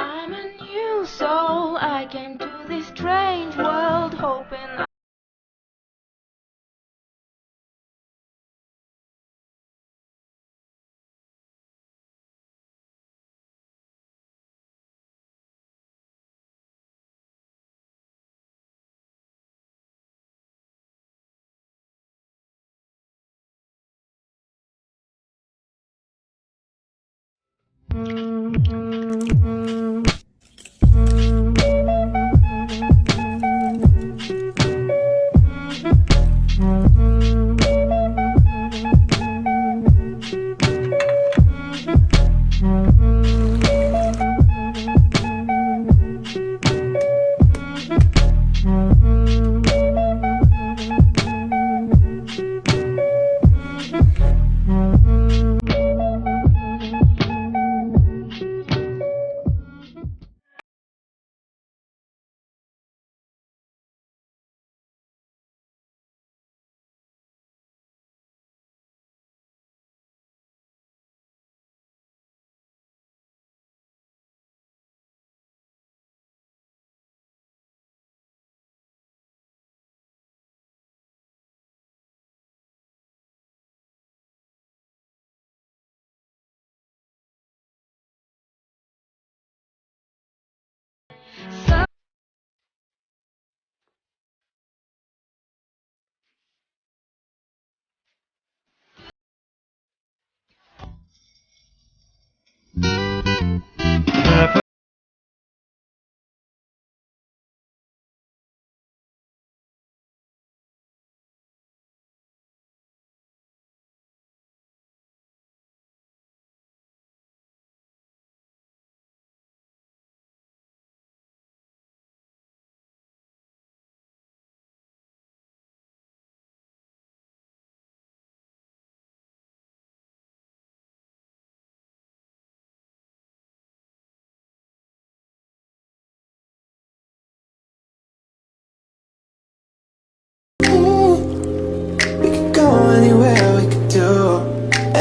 I'm a new soul, I came to this strange world hoping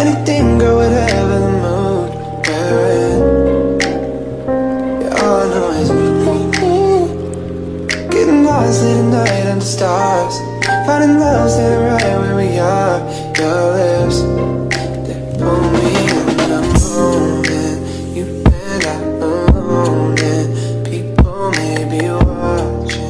anything, girl, whatever the mood we're in. Yeah, all I know is getting lost late at night under stars, finding love standing right where we are. Your lips, they pull me in the moment. You and I alone, and people may be watching.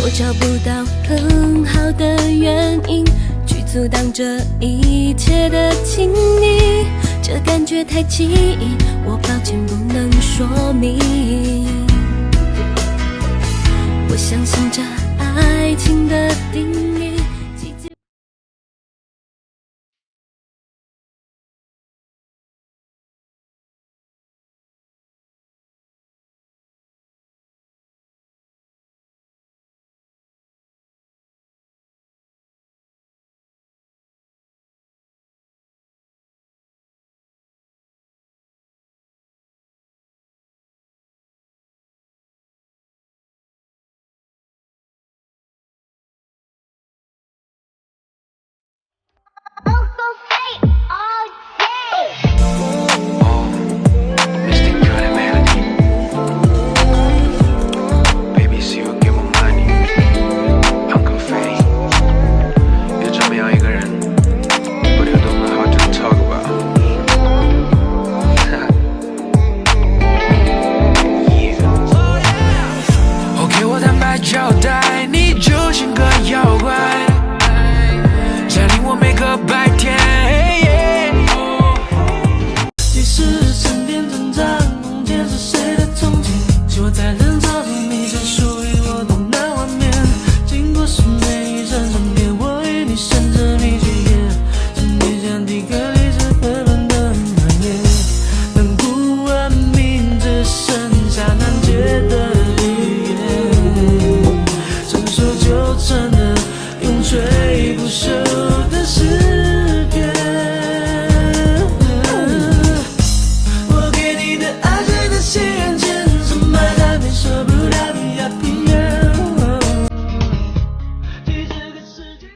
我找不到更好的原因去阻挡这一切的亲昵，这感觉太奇异，我抱歉不能说明。我相信这爱情的定义。交代，你就像个妖怪，占领我每个白天。即使身边挣扎，梦见是谁的憧憬，希望在人潮中迷成属于我的那画面。经过10年一trận转变，我与你甚至密句言，沉淀像第个历史混乱的满眼，但不文明只剩下难解的。就成了永垂不朽的诗篇。我给你的爱真的心愿简直埋在没舍不得的平原。这个世界。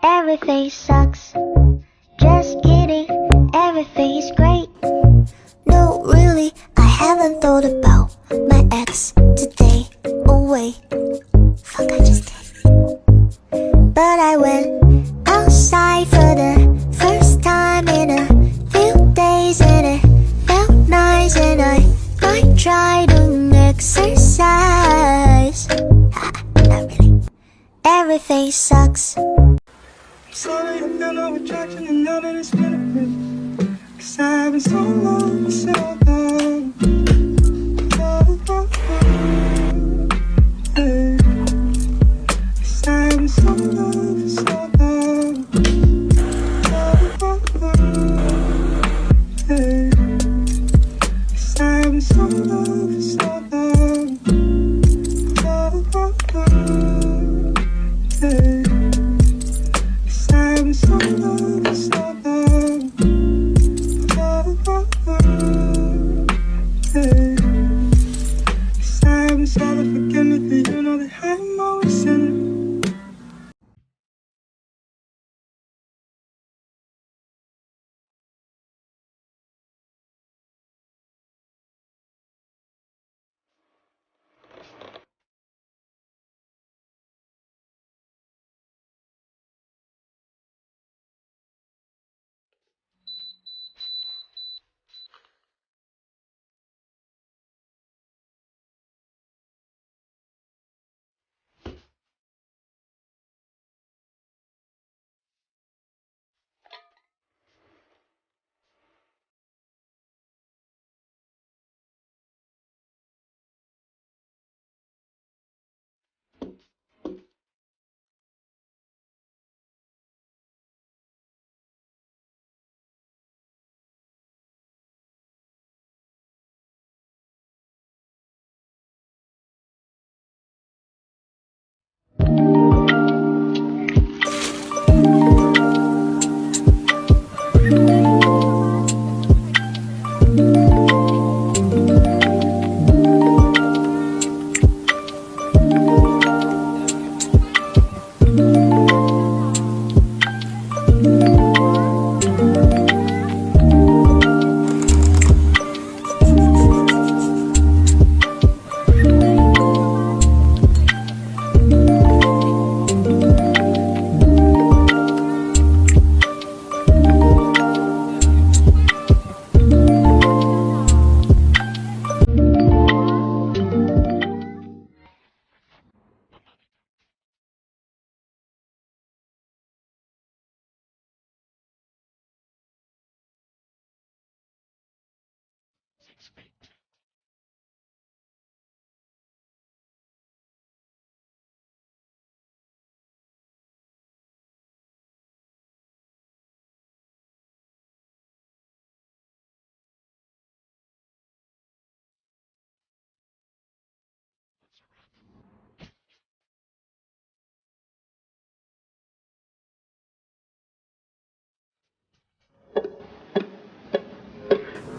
Everything sucks. Just kidding. Everything is great. No, really, I haven't thought about my ex today. Oh wait, fuck, I just did. But I went outside for the first time in a few days, and it felt nice, and I might try to exercise. Not really. Everything sucks. Sorry, I feel no attraction and now that it's been a bit. 'Cause I've been so long, so long. Hey. 'Cause I've been so long, so long. Hey. 'Cause I've been so long, so long. Hey. I'm so long, so long. Hey. 'Cause I'm sorry for forgetting that you know that I'm always in it.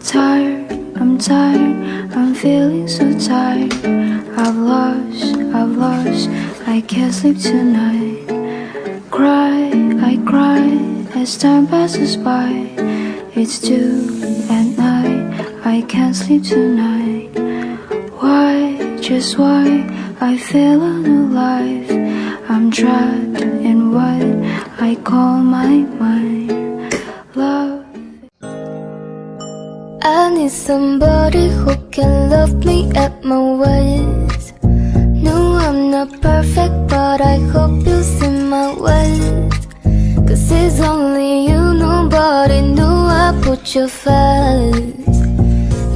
Tired, I'm tired, I'm feeling so tired. I've lost, I can't sleep tonight. Cry, I cry as time passes by. It's 2 at night, I can't sleep tonight. Why, just why, I feel unalive. I'm trapped in what I call my mind. Love. I need somebody who can love me at my worst. No, I'm not perfect, but I hope you see my worth. Cause it's only you, nobody knew I put you first.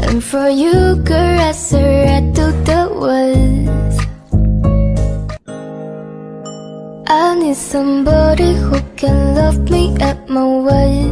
And for you, girl, I surrender to the words. I need somebody who can love me at my worst.